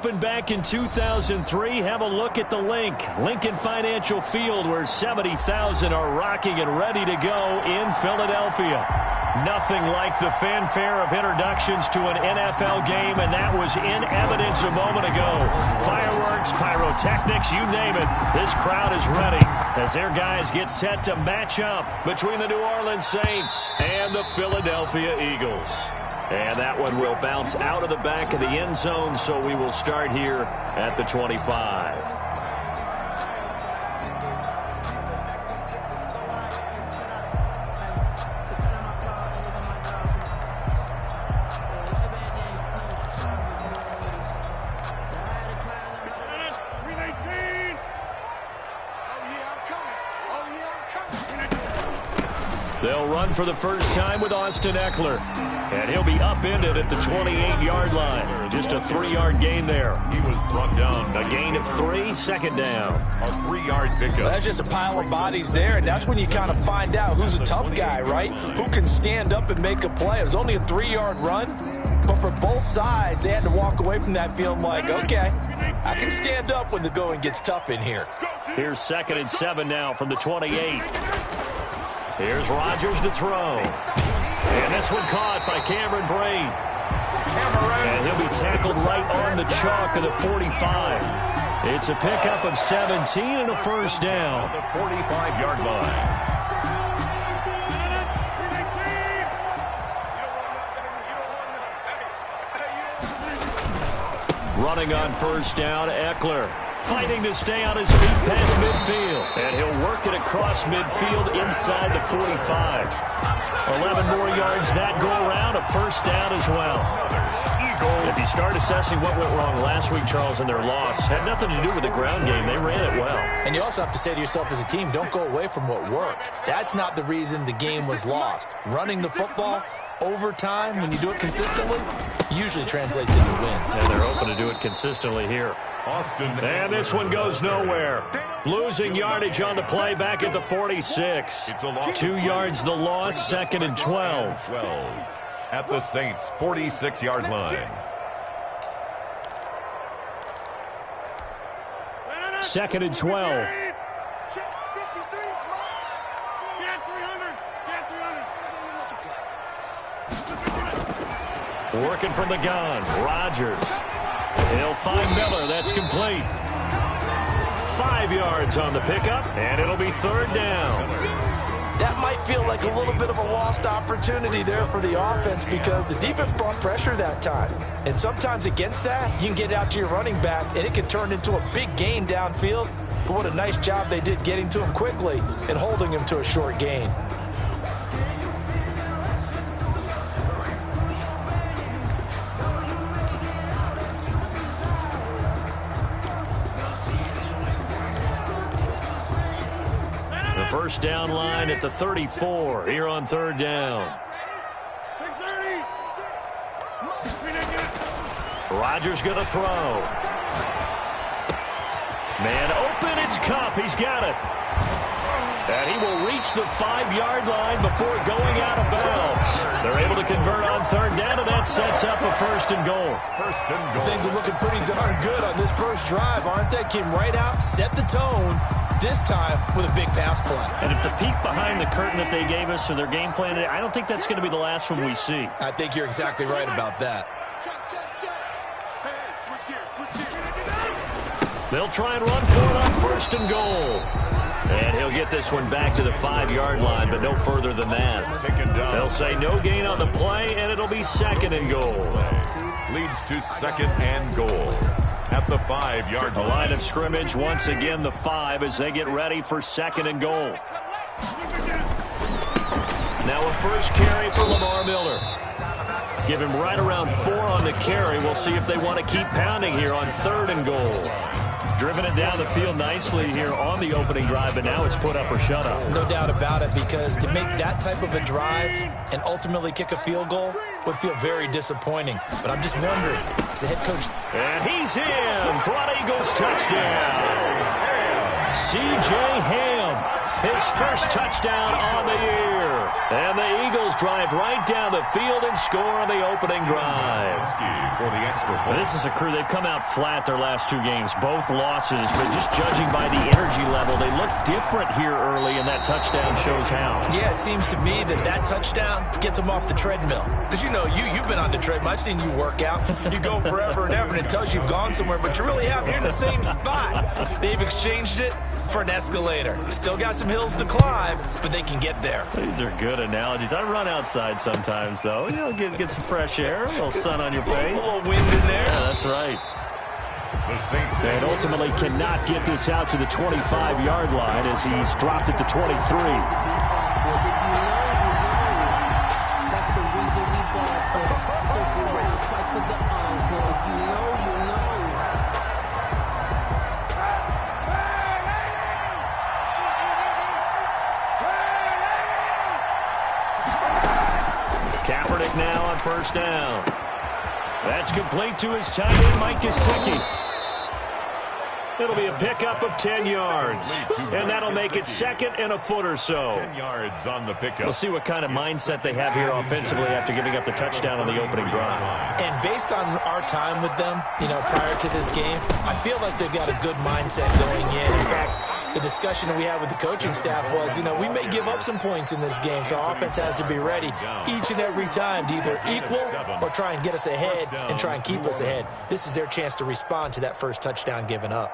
opened back in 2003. Have a look at the Lincoln Financial Field, where 70,000 are rocking and ready to go in Philadelphia. Nothing like the fanfare of introductions to an NFL game, and that was in evidence a moment ago. Fireworks, pyrotechnics, you name it. This crowd is ready as their guys get set to match up between the New Orleans Saints and the Philadelphia Eagles. And that one will bounce out of the back of the end zone, so we will start here at the 25. They'll run for the first time with Austin Eckler. And he'll be upended at the 28-yard line. Just a 3-yard gain there. He was brought down. A gain of 3, second down. A 3-yard pickup. Well, that's just a pile of bodies there, and that's when you kind of find out who's a tough guy, right? Who can stand up and make a play. It was only a 3-yard run, but for both sides, they had to walk away from that feeling like, okay, I can stand up when the going gets tough in here. Here's 2nd and 7 now from the 28. Here's Rodgers to throw. And this one caught by Cameron Braid. And he'll be tackled right on the chalk of the 45. It's a pickup of 17 and a first down. The 45-yard line. Running on first down, Eckler. Fighting to stay on his feet past midfield. And he'll work it across midfield inside the 45. 11 more yards that go around, a first down as well. If you start assessing what went wrong last week, Charles, in their loss, had nothing to do with the ground game. They ran it well. And you also have to say to yourself as a team, don't go away from what worked. That's not the reason the game was lost. Running the football over time, when you do it consistently, usually translates into wins. And they're open to do it consistently here. And this one goes nowhere. Losing yardage on the play back at the 46. 2 yards the loss, 2nd and 12. At the Saints' 46-yard line. 2nd and 12. Working from the gun, Rodgers. He'll find Miller. That's complete. 5 yards on the pickup, and it'll be 3rd down. That might feel like a little bit of a lost opportunity there for the offense because the defense brought pressure that time. And sometimes against that, you can get out to your running back, and it can turn into a big gain downfield. But what a nice job they did getting to him quickly and holding him to a short gain. First down line at the 34 here on 3rd down. Rodgers going to throw. Man open, it's Kupp. He's got it. And he will reach the 5-yard line before going out of bounds. They're able to convert on 3rd down, and that sets up a 1st and goal. Things are looking pretty darn good on this first drive, aren't they? Came right out, set the tone. This time with a big pass play. And if the peek behind the curtain that they gave us or their game plan today, I don't think that's going to be the last one we see. I think you're exactly right about that. They'll try and run for it on 1st and goal. And he'll get this one back to the 5-yard line, but no further than that. They'll say no gain on the play, and it'll be 2nd and goal. Leads to 2nd and goal. At the 5-yard line. The line of scrimmage, once again, the 5 as they get ready for 2nd and goal. Now a first carry for Lamar Miller. Give him right around 4 on the carry. We'll see if they want to keep pounding here on 3rd and goal. Driven it down the field nicely here on the opening drive, but now it's put up or shut up. No doubt about it, because to make that type of a drive and ultimately kick a field goal would feel very disappointing. But I'm just wondering, as the head coach... And he's in for an Eagles touchdown. C.J. Ham. His first touchdown on the year. And the Eagles drive right down the field and score on the opening drive. This is a crew. They've come out flat their last 2 games, both losses, but just judging by the energy level, they look different here early, and that touchdown shows how. Yeah, it seems to me that touchdown gets them off the treadmill. Because, you know, you've been on the treadmill. I've seen you work out. You go forever and ever, and it tells you you've gone somewhere, but you really have. You're in the same spot. They've exchanged it for an escalator. Still got some hills to climb, but they can get there. These are good analogies. I run outside sometimes, though. You know, get some fresh air, a little sun on your face. A little wind in there. Yeah, that's right. And ultimately cannot get this out to the 25-yard line as he's dropped it to 23. Kaepernick now on first down. That's complete to his tight end, Mike Gesicki. It'll be a pickup of 10 yards. And that'll make it second and a foot or so. 10 yards on the pickup. We'll see what kind of mindset they have here offensively after giving up the touchdown on the opening drive. And based on our time with them, you know, prior to this game, I feel like they've got a good mindset going in. In fact, the discussion that we had with the coaching staff was, you know, we may give up some points in this game, so our offense has to be ready each and every time to either equal or try and get us ahead and try and keep us ahead. This is their chance to respond to that first touchdown given up.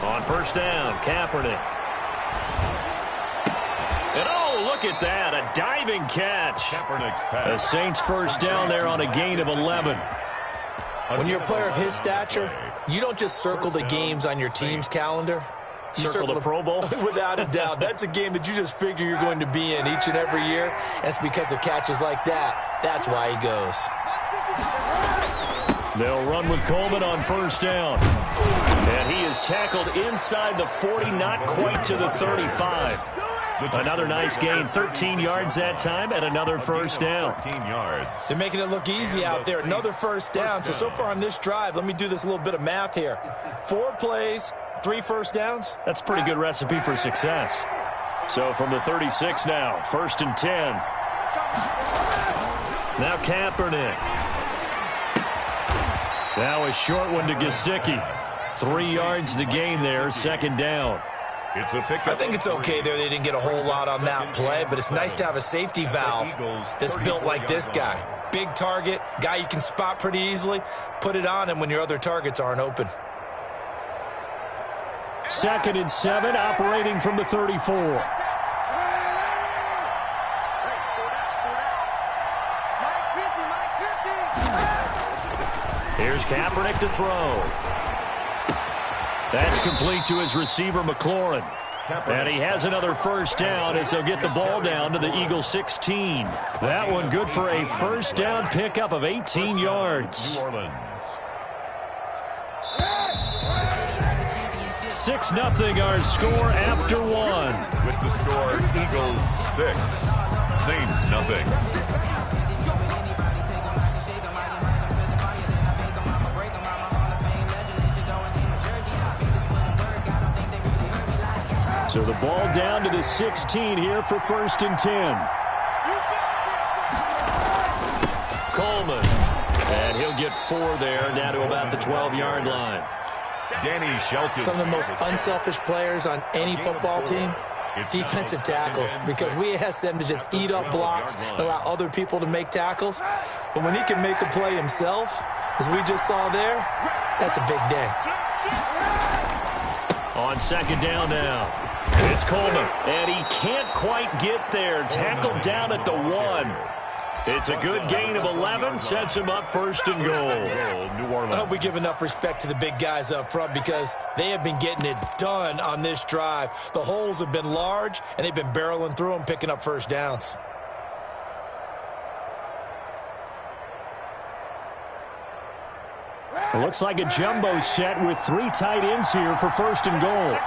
On first down, Kaepernick. And oh, look at that, a diving catch. Kaepernick's pass. The Saints first down there on a gain of 11. When you're a player of his stature, you don't just circle the games on your team's calendar. You circle the Pro Bowl? Without a doubt. That's a game that you just figure you're going to be in each and every year. And it's because of catches like that. That's why he goes. They'll run with Coleman on first down. And he is tackled inside the 40, not quite to the 35. Another nice gain, 13 yards that time, and another first down. 13 yards. They're making it look easy out there. Another first down. So far on this drive, let me do this little bit of math here. 4 plays, 3 first downs. That's a pretty good recipe for success. So from the 36 now, first and 10. Now Kaepernick. Now a short one to Gesicki. 3 yards the gain there, second down. It's a pickup. I think it's okay there. They didn't get a whole lot on that play, but it's nice to have a safety valve that's built like this guy. Big target, guy you can spot pretty easily. Put it on him when your other targets aren't open. Second and 7, operating from the 34. Here's Kaepernick to throw. That's complete to his receiver, McLaurin. And he has another first down as they'll get the ball down to the Eagles 16. That one good for a first down pickup of 18 yards. New Orleans. 6-0 our score after 1. With the score, Eagles 6, Saints nothing. So the ball down to the 16 here for first and 10. Coleman. And he'll get 4 there, down to about the 12-yard line. Danny Shelton. Some of the most unselfish players on any football team, defensive tackles, because we ask them to just eat up blocks and allow other people to make tackles. But when he can make a play himself, as we just saw there, that's a big day. On second down now. It's Coleman, and he can't quite get there. Tackled down at the 1. It's a good gain of 11, sets him up first and goal. New Orleans. I hope we give enough respect to the big guys up front because they have been getting it done on this drive. The holes have been large, and they've been barreling through them, picking up first downs. It looks like a jumbo set with 3 tight ends here for first and goal.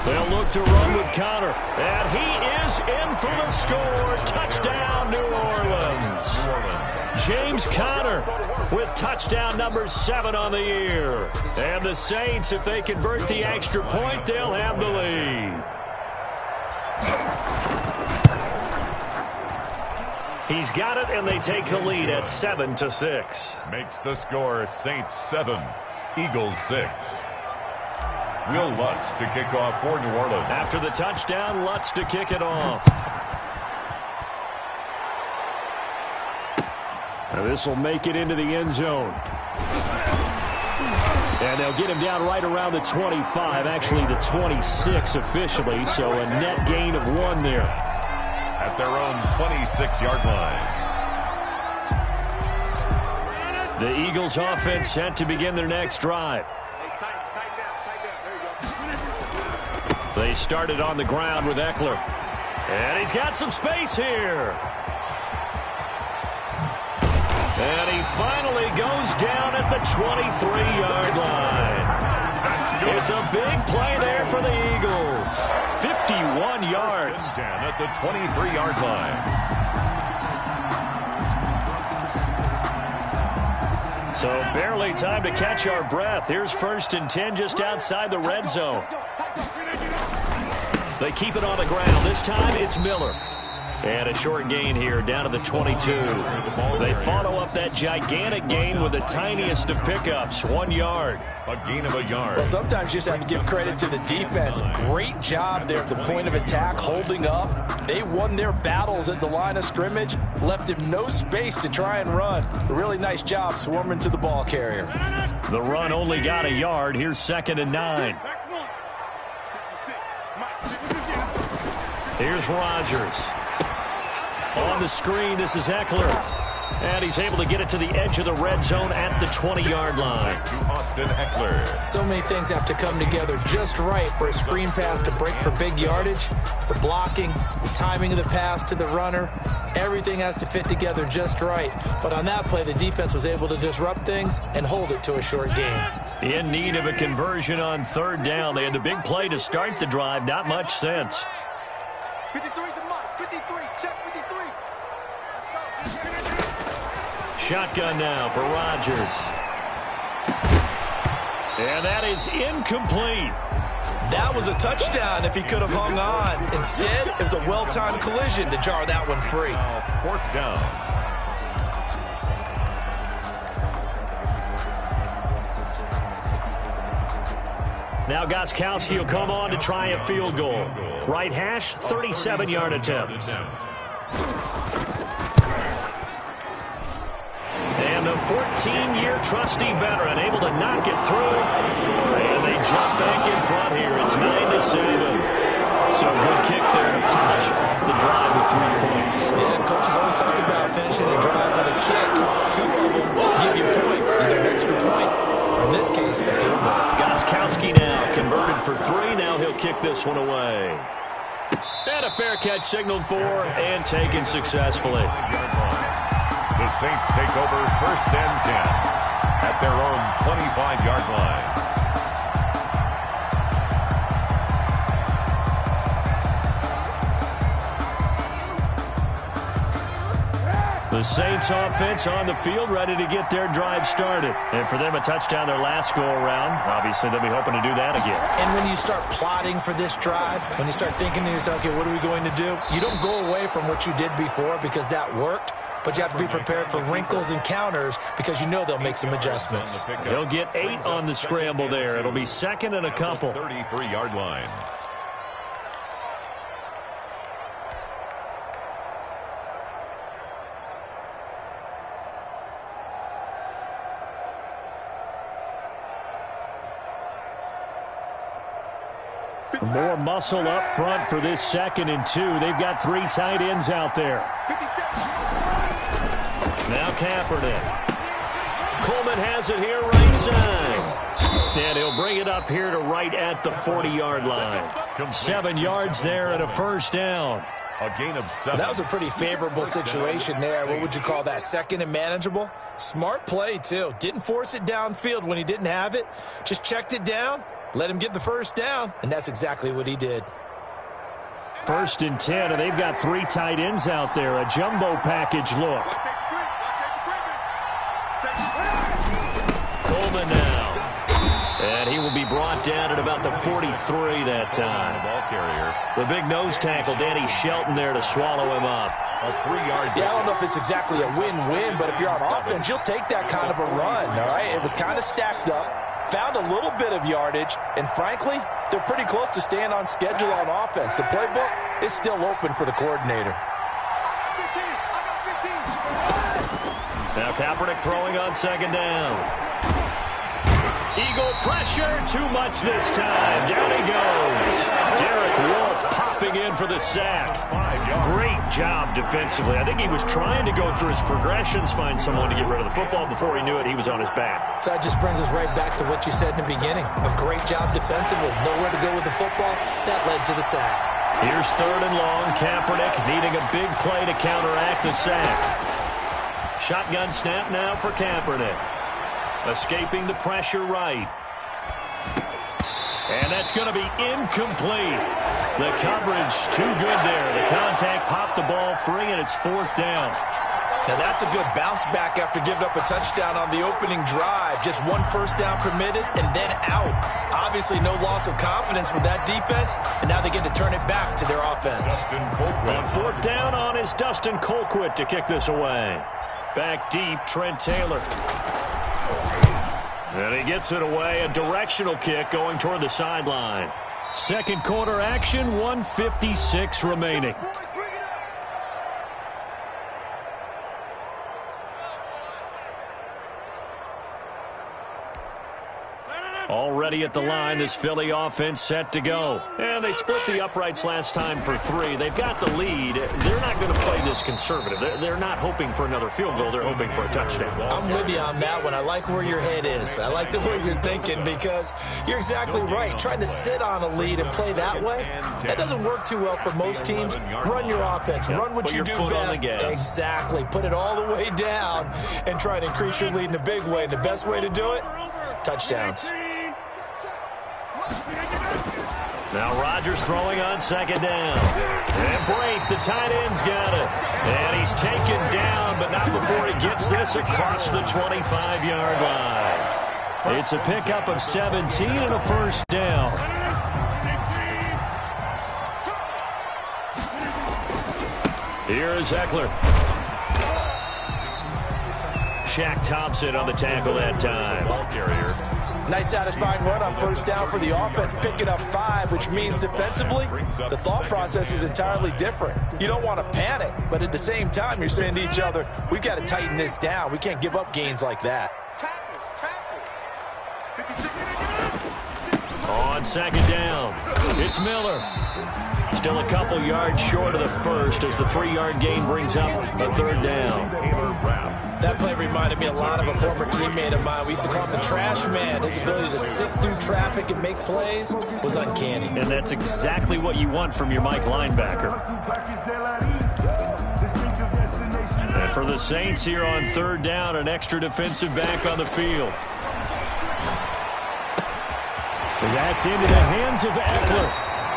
They'll look to run with Connor. And he is in for the score. Touchdown, New Orleans. James Conner with touchdown number 7 on the year. And the Saints, if they convert the extra point, they'll have the lead. He's got it, and they take the lead at 7-6. Makes the score Saints 7, Eagles 6. Will Lutz to kick off for New Orleans. After the touchdown, Lutz to kick it off. Now this will make it into the end zone. And they'll get him down right around the 25, actually the 26 officially, so a net gain of 1 there. At their own 26-yard line. The Eagles offense set to begin their next drive. They started on the ground with Eckler. And he's got some space here. And he finally goes down at the 23-yard line. It's a big play there for the Eagles. 51 yards. At the 23-yard line. So barely time to catch our breath. Here's 1st and 10 just outside the red zone. They keep it on the ground. This time it's Miller. And a short gain here down to the 22. They follow up that gigantic gain with the tiniest of pickups, 1 yard. A gain of a yard. Well, sometimes you just have to give credit to the defense. Great job there at the point of attack, holding up. They won their battles at the line of scrimmage, left him no space to try and run. A really nice job swarming to the ball carrier. The run only got a yard. Here's 2nd and 9. Here's Rodgers. On the screen, this is Eckler. And he's able to get it to the edge of the red zone at the 20-yard line. To Austin Eckler. So many things have to come together just right for a screen pass to break for big yardage. The blocking, the timing of the pass to the runner, everything has to fit together just right. But on that play, the defense was able to disrupt things and hold it to a short gain. In need of a conversion on 3rd down. They had the big play to start the drive. Not much sense. 53's the mark. 53. Check 53. Let's go. Shotgun now for Rodgers. And that is incomplete. That was a touchdown if he could have hung on. Instead, it was a well-timed collision to jar that one free. 4th down. Now Gostkowski will come on to try a field goal. Right hash, 37-yard attempt. And the 14-year trusty veteran able to knock it through. And they jump back in front here. It's 9-7. So good kick there to polish off the drive with 3 points. Yeah, coaches always talk about finishing a drive with a kick. 2 of them will give you points, either an extra point or, in this case, a field goal. Gostkowski now converted for 3. Now he'll kick this one away. And a fair catch signaled for and taken successfully. The Saints take over 1st and 10 at their own 25-yard line. The Saints offense on the field ready to get their drive started. And for them, a touchdown their last go-around. Obviously, they'll be hoping to do that again. And when you start plotting for this drive, when you start thinking to yourself, okay, what are we going to do? You don't go away from what you did before because that worked. But you have to be prepared for wrinkles and counters because you know they'll make some adjustments. They'll get 8 on the scramble there. It'll be 2nd and a couple. 33-yard line. More muscle up front for this 2nd and 2. They've got 3 tight ends out there. Now Kaepernick. Coleman has it here right side. And he'll bring it up here to right at the 40-yard line. 7 yards there and a 1st down. A gain of 7. That was a pretty favorable situation there. What would you call that? 2nd and manageable? Smart play, too. Didn't force it downfield when he didn't have it. Just checked it down Let him get the first down, and that's exactly what he did. 1st and 10, and they've got 3 tight ends out there. A jumbo package look. Coleman now. And he will be brought down at about the 43 that time. Ball carrier. The big nose tackle, Danny Shelton, there to swallow him up. A 3-yard Yeah, I don't know if it's exactly a win-win, but if you're on offense, you'll take that kind of a run, all right? It was kind of stacked up, found a little bit of yardage, and frankly, they're pretty close to staying on schedule on offense. The playbook is still open for the coordinator. Now Kaepernick throwing on 2nd down. Eagle pressure, too much this time. Down he goes. Derek Wolfe popping in for the sack. Great job defensively. I think he was trying to go through his progressions, find someone to get rid of the football. Before he knew it, he was on his back. So that just brings us right back to what you said in the beginning. A great job defensively. Nowhere to go with the football. That led to the sack. Here's 3rd and long. Kaepernick needing a big play to counteract the sack. Shotgun snap now for Kaepernick. Escaping the pressure right. And that's going to be incomplete. The coverage too good there. The contact popped the ball free, and it's 4th down. Now that's a good bounce back after giving up a touchdown on the opening drive. Just 1 first down permitted and then out. Obviously no loss of confidence with that defense, and now they get to turn it back to their offense. On 4th down on is Dustin Colquitt to kick this away. Back deep, Trent Taylor. And he gets it away. A directional kick going toward the sideline. 2nd quarter action, 1:56 remaining. Already at the line, this Philly offense set to go. And they split the uprights last time for 3. They've got the lead. They're not going to play this conservative. They're not hoping for another field goal. They're hoping for a touchdown. I'm with you on that one. I like where your head is. I like the way you're thinking because you're exactly right. Trying to sit on a lead and play that way, that doesn't work too well for most teams. Run your offense. Run what you do best. Exactly. Put it all the way down and try to increase your lead in a big way. And the best way to do it, touchdowns. Now Rodgers throwing on 2nd down. And Brate, the tight end's got it. And he's taken down, but not before he gets this across the 25-yard line. It's a pickup of 17 and a 1st down. Here is Eckler. Shaq Thompson on the tackle that time. Ball carrier. Nice satisfying run on 1st down for the offense, picking up 5, which means defensively, the thought process is entirely different. You don't want to panic, but at the same time, you're saying to each other, we've got to tighten this down. We can't give up gains like that. On 2nd down, it's Miller. Still a couple yards short of the first as the 3-yard gain brings up a 3rd down. That play reminded me a lot of a former teammate of mine. We used to call him the trash man. His ability to sift through traffic and make plays was uncanny. And that's exactly what you want from your Mike linebacker. And for the Saints here on 3rd down, an extra defensive back on the field. And that's into the hands of Eckler.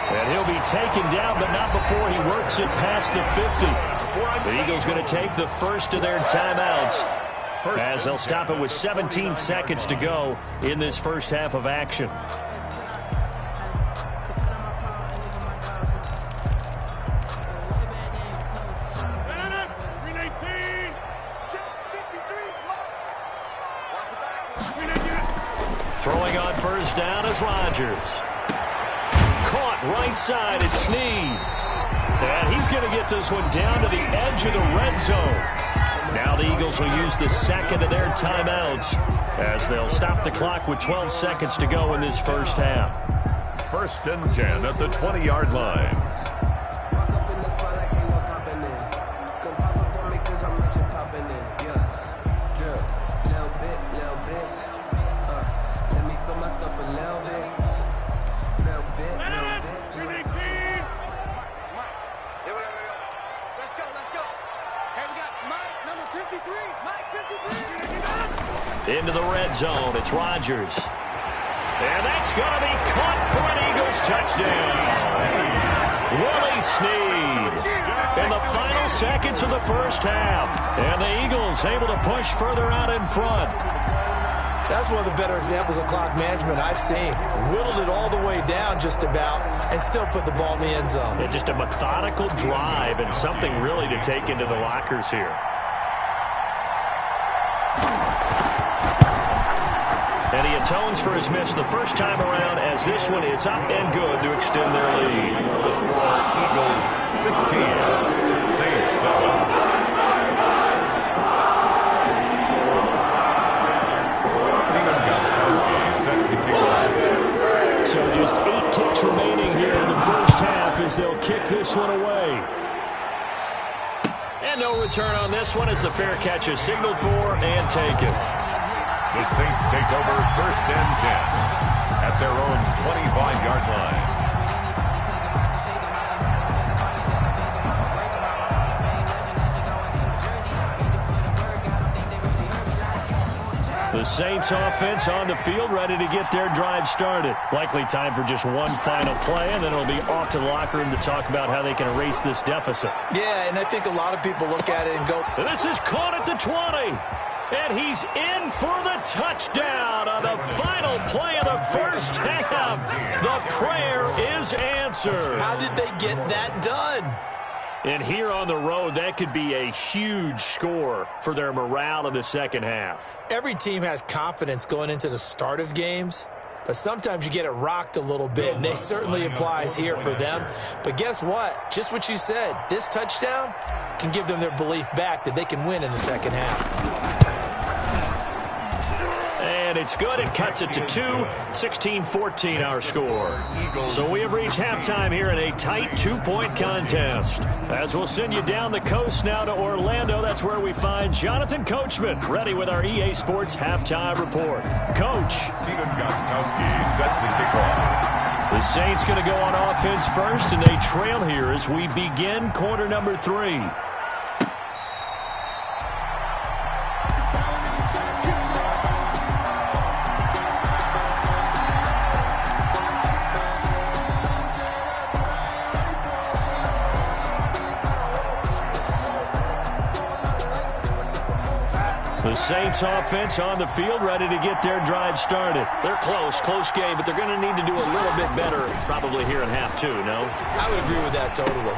And he'll be taken down, but not before he works it past the 50. The Eagles going to take the first of their timeouts as they'll stop it with 17 seconds to go in this first half of action. Throwing on 1st down is Rodgers. Caught right side, it's Snead. And he's going to get this one down to the edge of the red zone. Now the Eagles will use the 2nd of their timeouts as they'll stop the clock with 12 seconds to go in this first half. 1st and 10 at the 20-yard line. Into the red zone, it's Rodgers. And that's going to be caught for an Eagles touchdown. Willie Snead in the final seconds of the first half. And the Eagles able to push further out in front. That's one of the better examples of clock management I've seen. Whittled it all the way down just about and still put the ball in the end zone. Yeah, just a methodical drive and something really to take into the lockers here. And he atones for his miss the first time around as this one is up and good to extend their lead. Eagles 16, Saints 7. So just 8 ticks remaining here in the first half as they'll kick this one away. And no return on this one as the fair catch is signaled for and taken. The Saints take over 1st and 10 at their own 25-yard line. The Saints offense on the field, ready to get their drive started. Likely time for just one final play, and then it'll be off to the locker room to talk about how they can erase this deficit. Yeah, and I think a lot of people look at it and go, This is caught at the 20. And he's in for the touchdown on the final play of the first half. The prayer is answered. how did they get that done? And here on the road, that could be a huge score for their morale in the second half. Every team has confidence going into the start of games, but sometimes you get it rocked a little bit, and they certainly applies here for them. But guess what? Just what you said, this touchdown can give them their belief back that they can win in the second half. And it's good. It cuts it to 2. 16-14 our score. So we have reached halftime here in a tight 2-point contest. As we'll send you down the coast now to Orlando, that's where we find Jonathan Coachman, ready with our EA Sports halftime report. Coach. Stephen Gostkowski set to kick off. The Saints going to go on offense first, and they trail here as we begin quarter number 3. The Saints offense on the field, ready to get their drive started. They're close game, but they're going to need to do a little bit better probably here in half 2, no? I would agree with that totally.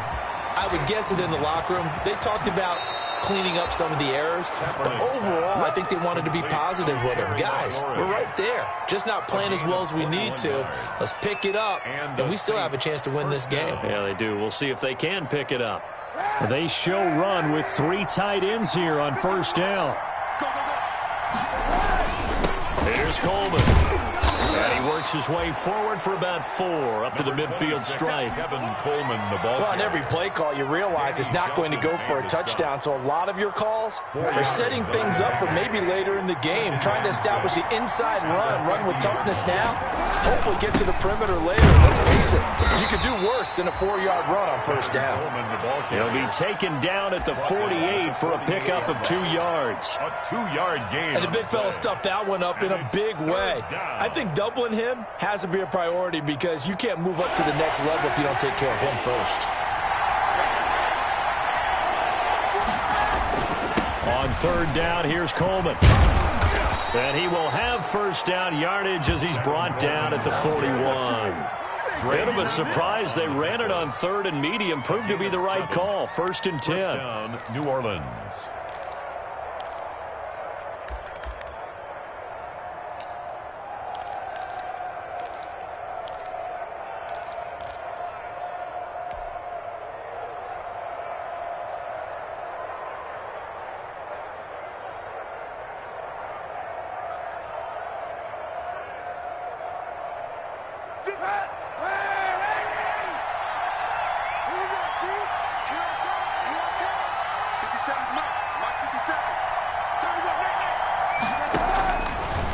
I would guess it in the locker room. They talked about cleaning up some of the errors, but overall, I think they wanted to be positive with them. Guys, we're right there. Just not playing as well as we need to. Let's pick it up, and we still have a chance to win this game. Yeah, they do. We'll see if they can pick it up. They show run with 3 tight ends here on first down. Here's Coleman. And he works his way forward for about 4 up to the midfield stripe. Kevin Coleman, the ball. Well, on every play call, you realize it's not going to go for a touchdown. So a lot of your calls are setting things up for maybe later in the game, trying to establish the inside run with toughness now. Hopefully get to the perimeter later. Let's face it, you could do worse than a 4-yard run on first down. He'll be taken down at the 48 for a pickup of 2 yards. A 2-yard gain. And the big fella stuffed that one up in a big way. I think doubling him has to be a priority because you can't move up to the next level if you don't take care of him first. On third down, here's Coleman. And he will have first down yardage as he's brought down at the 41. Bit of a surprise. They ran it on 3rd and medium. Proved to be the right call. 1st and 10. Down, New Orleans.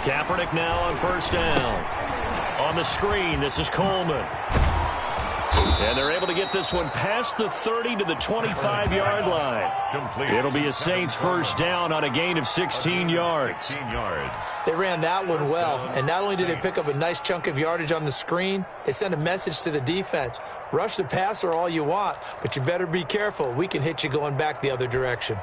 Kaepernick now on first down. On the screen, this is Coleman. And they're able to get this one past the 30 to the 25-yard line. Complete. It'll be a Saints first down on a gain of 16 yards. 16 yards. They ran that one well, and not only did they pick up a nice chunk of yardage on the screen, they sent a message to the defense. Rush the passer all you want, but you better be careful. We can hit you going back the other direction.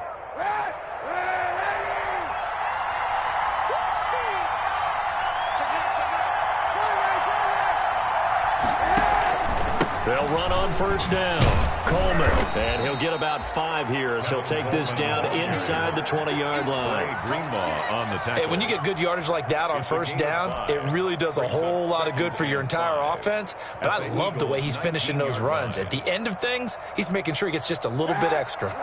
They'll run on first down. Coleman. And he'll get about 5 here as he'll take this down inside the 20-yard line. Greenlaw on the tackle. Hey, when you get good yardage like that on first down, it really does a whole lot of good for your entire offense. But I love the way he's finishing those runs. At the end of things, he's making sure he gets just a little bit extra.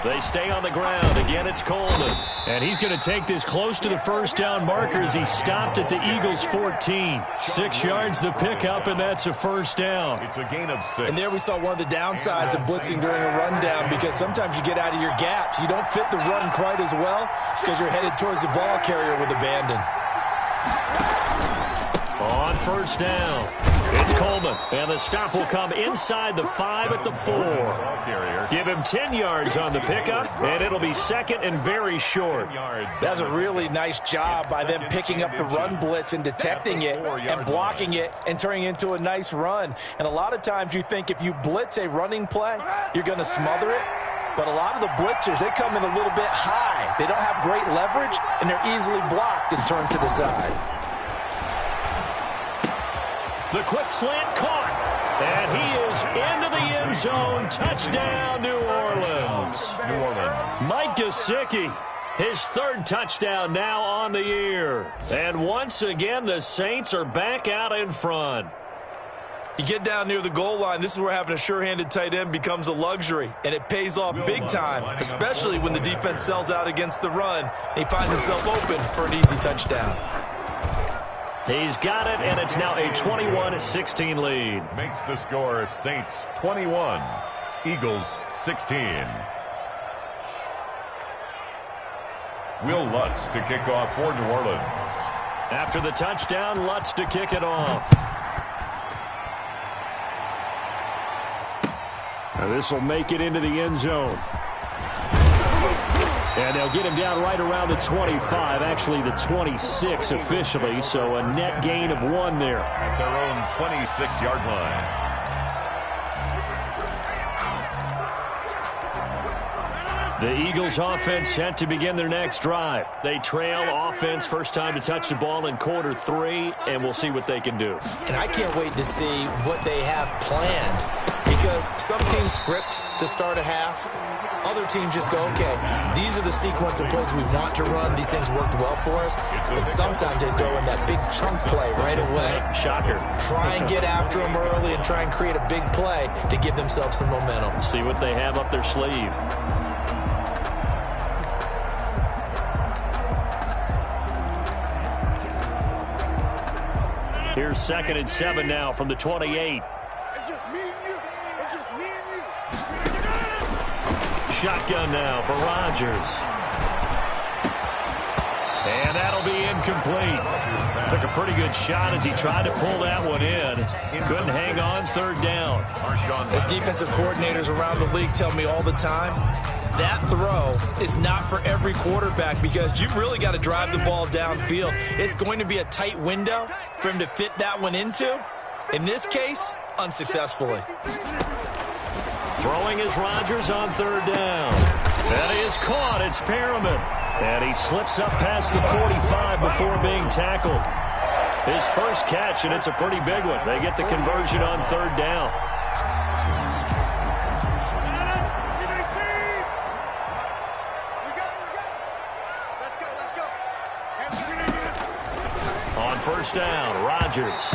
They stay on the ground. Again, it's Coleman. And he's going to take this close to the first down marker as he stopped at the Eagles' 14. 6 yards the pickup, and that's a first down. It's a gain of 6. And there we saw one of the downsides of blitzing during a rundown, because sometimes you get out of your gaps. You don't fit the run quite as well because you're headed towards the ball carrier with abandon. On first down, it's Coleman. And the stop will come inside the 5 at the 4. Give him 10 yards on the pickup, and it'll be second and very short. That's a really nice job by them picking up the run blitz and detecting it and blocking it and turning it into a nice run. And a lot of times you think if you blitz a running play, you're going to smother it. But a lot of the blitzers, they come in a little bit high. They don't have great leverage, and they're easily blocked and turned to the side. The quick slant caught, and he is into the end zone. Touchdown, New Orleans. Mike Gesicki, his 3rd touchdown now on the year. And once again, the Saints are back out in front. You get down near the goal line, this is where having a sure-handed tight end becomes a luxury, and it pays off big time, especially when the defense sells out against the run, and he finds himself open for an easy touchdown. He's got it, and it's now a 21-16 lead. Makes the score Saints 21, Eagles 16. Will Lutz to kick off for New Orleans. After the touchdown, Lutz to kick it off. This will make it into the end zone. And they'll get him down right around the 25, actually the 26 officially, so a net gain of 1 there. At their own 26-yard line. The Eagles offense set to begin their next drive. They trail offense, first time to touch the ball in quarter 3, and we'll see what they can do. And I can't wait to see what they have planned, because some teams script to start a half. Other teams just go, okay, these are the sequence of plays we want to run. These things worked well for us. And sometimes they throw in that big chunk play right away. Shocker. Try and get after them early and try and create a big play to give themselves some momentum. See what they have up their sleeve. Here's 2nd and 7 now from the 28. It's just me and you. It's just me and you. Shotgun now for Rodgers. And that'll be incomplete. Took a pretty good shot as he tried to pull that one in. Couldn't hang on 3rd down. As defensive coordinators around the league tell me all the time, that throw is not for every quarterback, because you've really got to drive the ball downfield. It's going to be a tight window for him to fit that one into. In this case, unsuccessfully. Throwing is Rodgers on 3rd down. And he is caught. It's Perriman. And he slips up past the 45 before being tackled. His first catch, and it's a pretty big one. They get the conversion on 3rd down. On first down, Rodgers.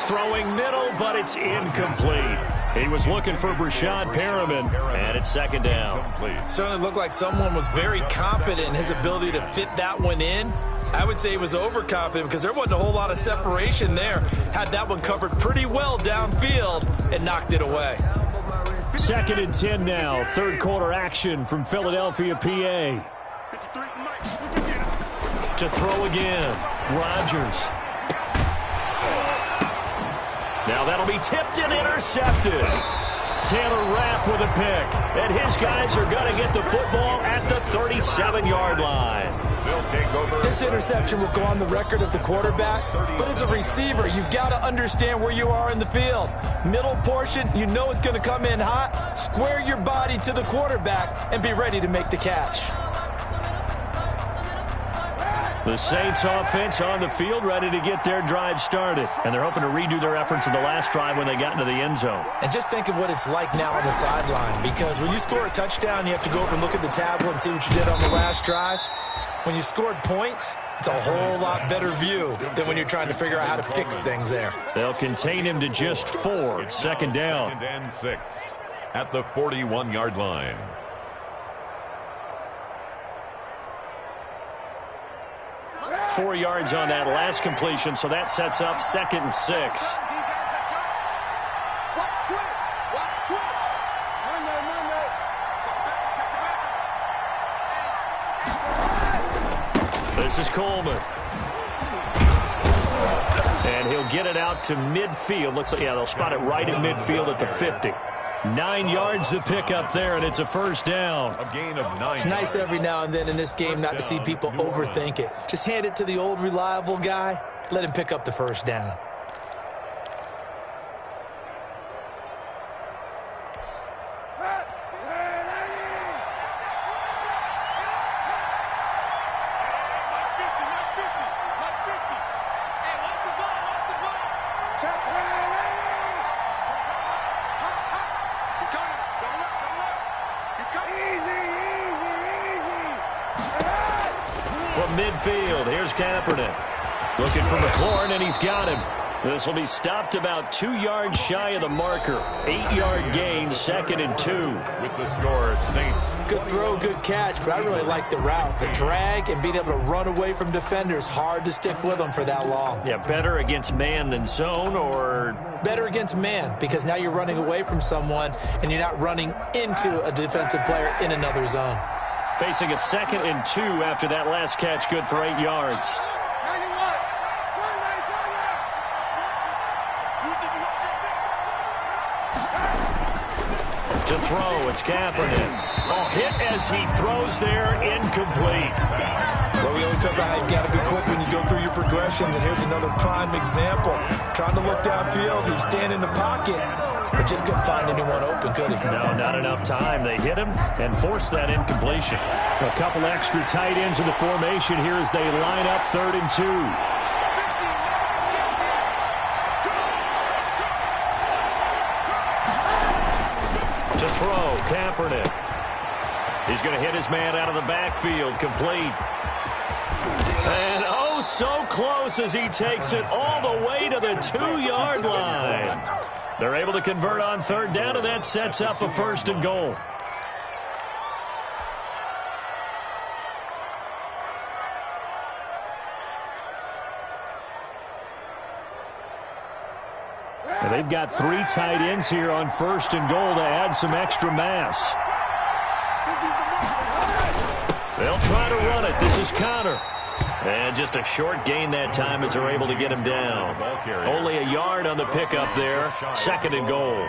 Throwing middle, but it's incomplete. He was looking for Brashad Perriman, and it's 2nd down. Certainly looked like someone was very confident in his ability to fit that one in. I would say he was overconfident because there wasn't a whole lot of separation there. Had that one covered pretty well downfield and knocked it away. Second and 10 now. Third quarter action from Philadelphia, PA. To throw again. Rodgers. Now that'll be tipped and intercepted. Taylor Rapp with a pick. And his guys are going to get the football at the 37-yard line. This interception will go on the record of the quarterback, but as a receiver, you've got to understand where you are in the field. Middle portion, you know it's going to come in hot. Square your body to the quarterback and be ready to make the catch. The Saints offense on the field, ready to get their drive started. And they're hoping to redo their efforts in the last drive when they got into the end zone. And just think of what it's like now on the sideline, because when you score a touchdown, you have to go over and look at the tablet and see what you did on the last drive. When you scored points, it's a whole lot better view than when you're trying to figure out how to fix things there. They'll contain him to just 4. Second down. Second and 6 at the 41-yard line. Four yards on that last completion, so that sets up second and 6. This is Coleman. And he'll get it out to midfield. Looks like, yeah, they'll spot it right at midfield at the 50. 9 yards to pick up there, and it's a first down. A gain of 9. It's nice every now and then in this game not to see people overthink it. Just hand it to the old reliable guy. Let him pick up the first down. Midfield, here's Kaepernick. Looking for McLaurin, and he's got him. This will be stopped about 2 yards shy of the marker. 8-yard gain, second and 2. With the score, Saints. Good throw, good catch, but I really like the route. The drag and being able to run away from defenders. Hard to stick with them for that long. Yeah, better against man than zone, or? Better against man, because now you're running away from someone, and you're not running into a defensive player in another zone. Facing a second and 2 after that last catch, good for 8 yards. To throw, it's Kaepernick. Oh, hit as he throws there, incomplete. Well, we always talk about how you've got to be quick when you go through your progressions, and here's another prime example. Trying to look downfield, he was standing in the pocket, but just couldn't find anyone open, could he? No, not enough time. They hit him and forced that incompletion. A couple extra tight ends in the formation here as they line up 3rd and 2. To throw, Kaepernick. He's going to hit his man out of the backfield, complete. And oh, so close as he takes it all the way to the 2-yard line. They're able to convert on 3rd down, and that sets up a 1st and goal. And they've got 3 tight ends here on 1st and goal to add some extra mass. They'll try to run it. This is Connor. And just a short gain that time as they're able to get him down. Only a yard on the pickup there. 2nd and goal.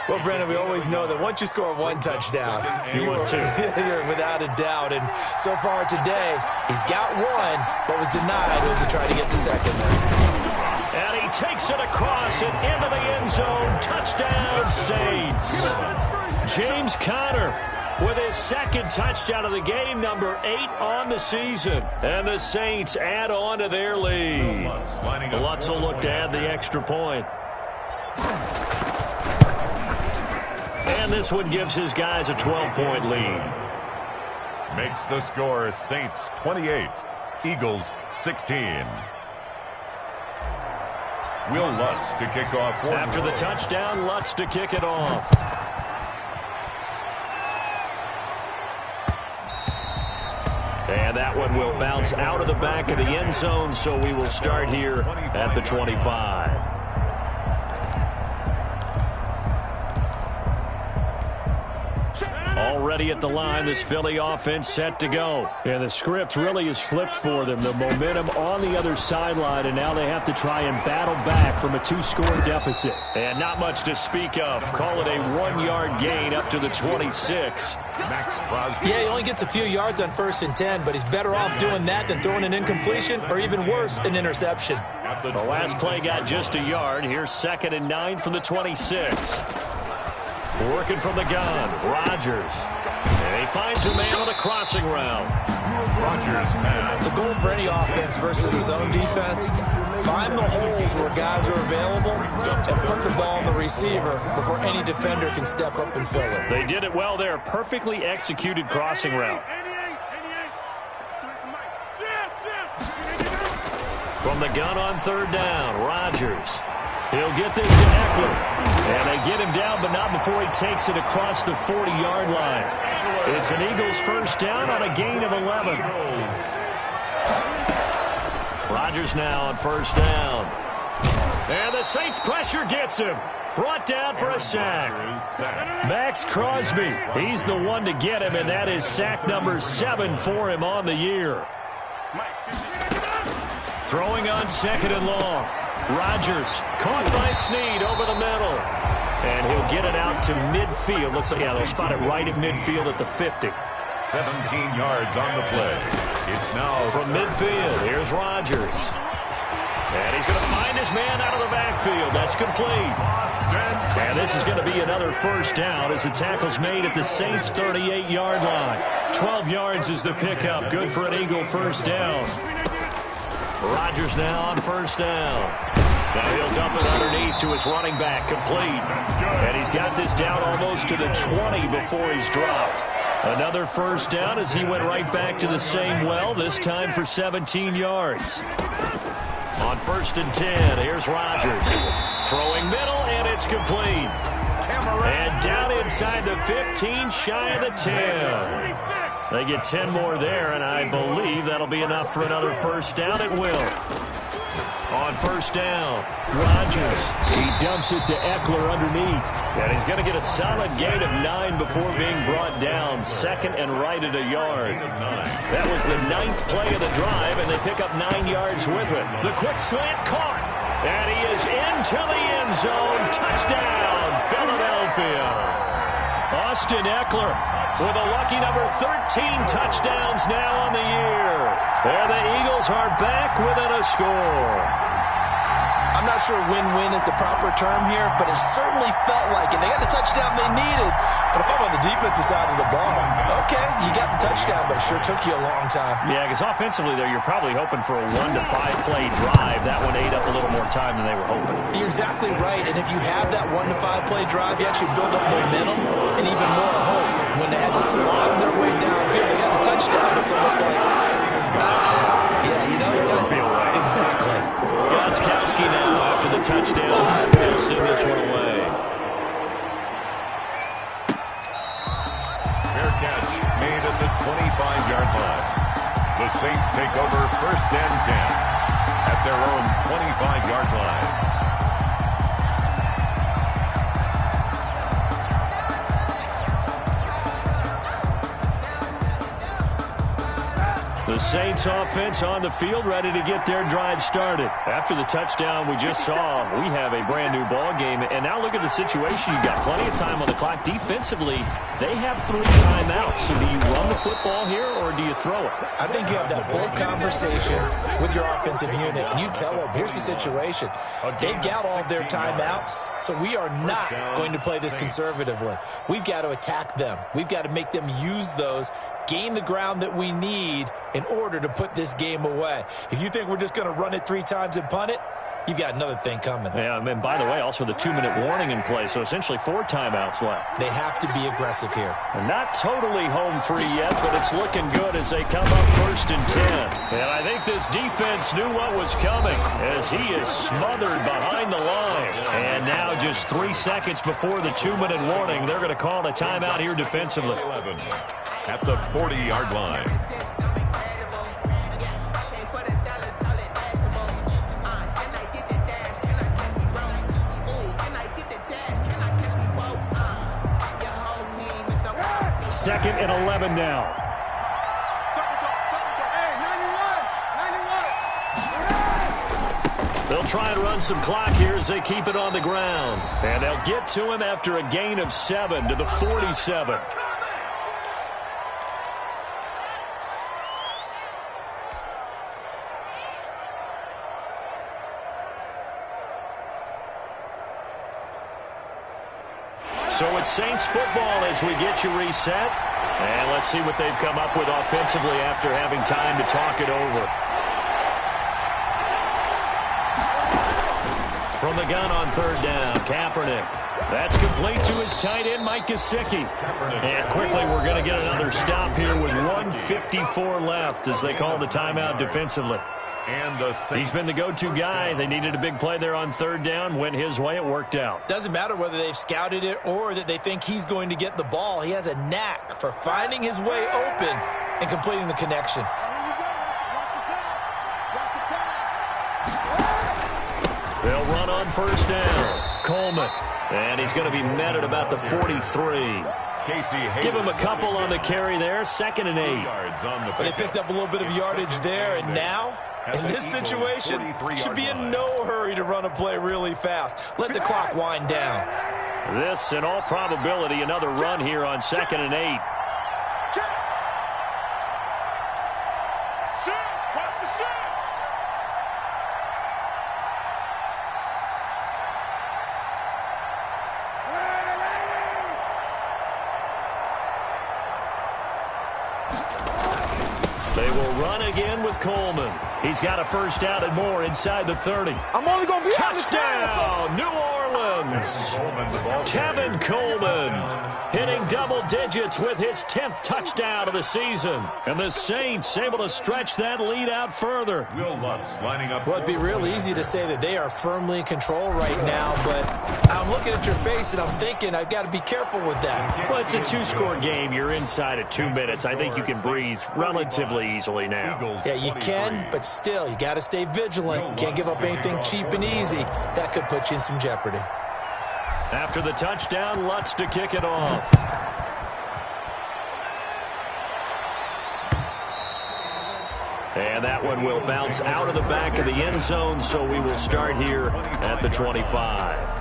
Well, Brandon, we always know that once you score 1 touchdown, you want 2. You're without a doubt. And so far today, he's got 1, but was denied as he tried to get the 2nd one. And he takes it across and into the end zone. Touchdown, Saints. James Conner with his 2nd touchdown of the game, number 8 on the season. And the Saints add on to their lead. Lutz will look to add the extra point. And this one gives his guys a 12-point lead. Makes the score Saints 28, Eagles 16. Will Lutz to kick off. After the touchdown, Lutz to kick it off. And that one will bounce out of the back of the end zone, so we will start here at the 25. Already at the line, this Philly offense set to go. And the script really is flipped for them. The momentum on the other sideline, and now they have to try and battle back from a 2-score deficit. And not much to speak of. Call it a 1-yard gain up to the 26. Yeah, he only gets a few yards on 1st and 10, but he's better off doing that than throwing an incompletion or even worse, an interception. The last play got just a yard. Here's 2nd and 9 from the 26. Working from the gun, Rodgers. And he finds a man on a crossing route. Rodgers pass. The goal for any offense versus his own defense, find the holes where guys are available and put the ball on the receiver before any defender can step up and fill it. They did it well there. Perfectly executed crossing route. From the gun on 3rd down, Rodgers. He'll get this to Eckler. And they get him down, but not before he takes it across the 40-yard line. It's an Eagles 1st down on a gain of 11. Rodgers now on 1st down. And the Saints pressure gets him. Brought down for a sack. Max Crosby, he's the one to get him, and that is sack number 7 for him on the year. Throwing on 2nd and long. Rodgers caught by Snead over the middle. And he'll get it out to midfield. Looks like, yeah, they'll spot it right at midfield at the 50. 17 yards on the play. It's now from midfield. Here's Rodgers. And he's going to find his man out of the backfield. That's complete. And this is going to be another 1st down as the tackle's made at the Saints' 38-yard line. 12 yards is the pickup. Good for an Eagle 1st down. Rodgers now on 1st down. Now he'll dump it underneath to his running back, complete. And he's got this down almost to the 20 before he's dropped. Another 1st down as he went right back to the same well, this time for 17 yards. On 1st and 10, here's Rodgers. Throwing middle, and it's complete. And down inside the 15, shy of the 10. They get 10 more there, and I believe that'll be enough for another 1st down. It will. On 1st down, Rodgers. He dumps it to Eckler underneath. And he's going to get a solid gain of 9 before being brought down. 2nd and right at a yard. That was the 9th play of the drive, and they pick up 9 yards with it. The quick slant caught. And he is into the end zone. Touchdown, Philadelphia. Austin Eckler with a lucky number 13 touchdowns now on the year. And the Eagles are back within a score. I'm not sure win-win is the proper term here, but it certainly felt like it. They got the touchdown they needed. But if I'm on the defensive side of the ball, okay, you got the touchdown, but it sure took you a long time. Yeah, because offensively there, you're probably hoping for a 1 to 5 play drive. That one ate up a little more time than they were hoping. You're exactly right, and if you have that 1 to 5 play drive, you actually build up momentum and even more hope. When they had to slog their way downfield, they got the touchdown. It's almost like, yeah, you know, it doesn't feel right. Exactly. Gostkowski now after the touchdown. He'll send this one away. Fair catch made at the 25-yard line. The Saints take over 1st and 10 at their own 25-yard line. The Saints offense on the field, ready to get their drive started. After the touchdown we just saw, we have a brand new ball game. And now look at the situation. You've got plenty of time on the clock. Defensively, they have 3 timeouts. So do you run the football here or do you throw it? I think you have that full conversation with your offensive unit, and you tell them, here's the situation. They've got all of their timeouts, so we are not going to play this conservatively. We've got to attack them. We've got to make them use those, gain the ground that we need in order to put this game away. If you think we're just going to run it 3 times and punt it, you've got another thing coming. Yeah, and by the way, also the 2-minute warning in play, so essentially 4 timeouts left. They have to be aggressive here. And not totally home free yet, but it's looking good as they come up 1st and 10. And I think this defense knew what was coming as he is smothered behind the line. And now just 3 seconds before the 2-minute warning, they're going to call a timeout here defensively. 11 at the 40-yard line. 2nd and 11 now. They'll try and run some clock here as they keep it on the ground. And they'll get to him after a gain of 7 to the 47. So it's Saints football as we get you reset. And let's see what they've come up with offensively after having time to talk it over. From the gun on 3rd down, Kaepernick. That's complete to his tight end, Mike Gesicki. And quickly, we're going to get another stop here with 1:54 left as they call the timeout defensively. And he's been the go-to guy. They needed a big play there on 3rd down. Went his way. It worked out. Doesn't matter whether they've scouted it or that they think he's going to get the ball. He has a knack for finding his way open and completing the connection. They'll run on 1st down. Coleman. And he's going to be met at about the 43. Give him a couple on the carry there. 2nd and 8. But they picked up a little bit of yardage there, and now, in this situation, should be in no hurry to run a play really fast. Let the clock wind down. This, in all probability, another run here on 2nd and 8. They will run again with Coleman. He's got a 1st down and more inside the 30. I'm only going to be touchdown, New Orleans. Tevin Coleman hitting double digits with his 10th touchdown of the season. And the Saints able to stretch that lead out further. Will Lutz lining up. Well, it'd be real easy to say that they are firmly in control right now, but I'm looking at your face and I'm thinking I've got to be careful with that. Well, it's a 2-score game. You're inside at 2 minutes. I think you can breathe relatively easily now. Yeah, you can, but still, you got to stay vigilant. Can't give up anything cheap and easy. That could put you in some jeopardy. After the touchdown, Lutz to kick it off. And that one will bounce out of the back of the end zone, so we will start here at the 25.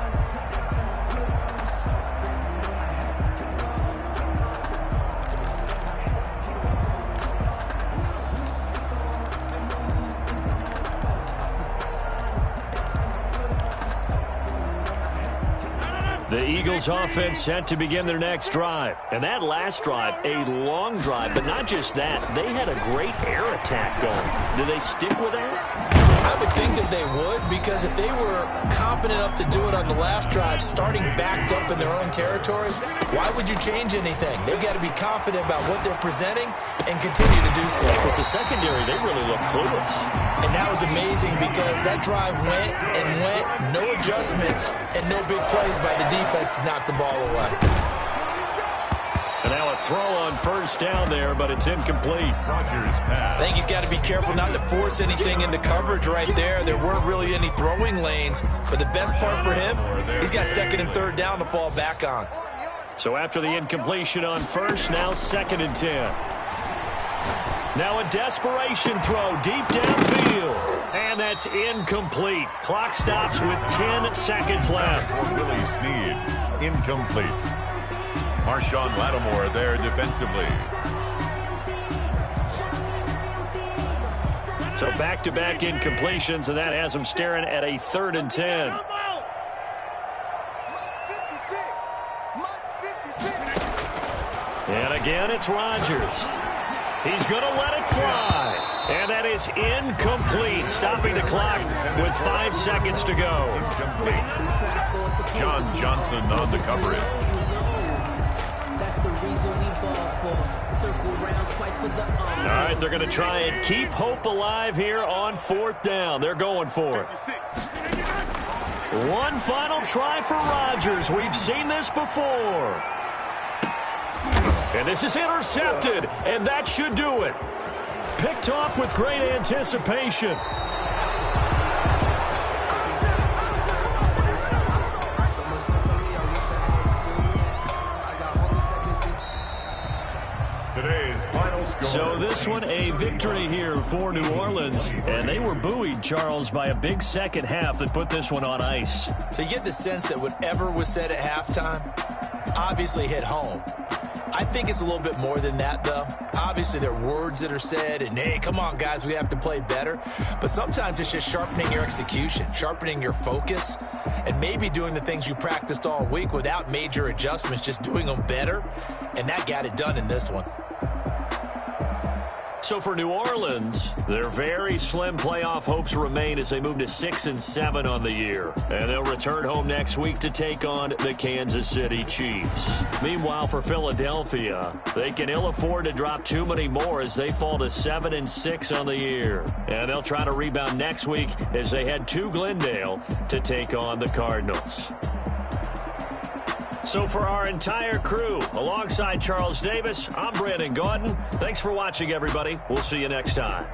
The Eagles offense set to begin their next drive. And that last drive, a long drive, but not just that. They had a great air attack going. Do they stick with that? I would think that they would, because if they were confident enough to do it on the last drive, starting backed up in their own territory, why would you change anything? They've got to be confident about what they're presenting and continue to do so. Because the secondary, they really look clueless. And that was amazing because that drive went and went, no adjustments, and no big plays by the defense to knock the ball away. And now a throw on 1st down there, but it's incomplete. Rodgers pass. I think he's got to be careful not to force anything into coverage right there. There weren't really any throwing lanes, but the best part for him, he's got 2nd and 3rd down to fall back on. So after the incompletion on 1st, now 2nd and 10. Now a desperation throw deep downfield. And that's incomplete. Clock stops with 10 seconds left. For Willie Snead, incomplete. Marshawn Lattimore there defensively. So back-to-back incompletions, and that has them staring at a 3rd and 10. And again, it's Rodgers. He's going to let it fly. And that is incomplete, stopping the clock with 5 seconds to go. Incomplete. John Johnson on the coverage. All right, they're going to try and keep hope alive here on 4th down. They're going for it. One final try for Rodgers. We've seen this before. And this is intercepted, and that should do it. Picked off with great anticipation. So this one, a victory here for New Orleans. And they were buoyed, Charles, by a big second half that put this one on ice. So you get the sense that whatever was said at halftime obviously hit home. I think it's a little bit more than that, though. Obviously, there are words that are said, and, hey, come on, guys, we have to play better. But sometimes it's just sharpening your execution, sharpening your focus, and maybe doing the things you practiced all week without major adjustments, just doing them better. And that got it done in this one. So for New Orleans, their very slim playoff hopes remain as they move to 6-7 on the year. And they'll return home next week to take on the Kansas City Chiefs. Meanwhile, for Philadelphia, they can ill afford to drop too many more as they fall to 7-6 on the year. And they'll try to rebound next week as they head to Glendale to take on the Cardinals. So for our entire crew, alongside Charles Davis, I'm Brandon Gaudin. Thanks for watching, everybody. We'll see you next time.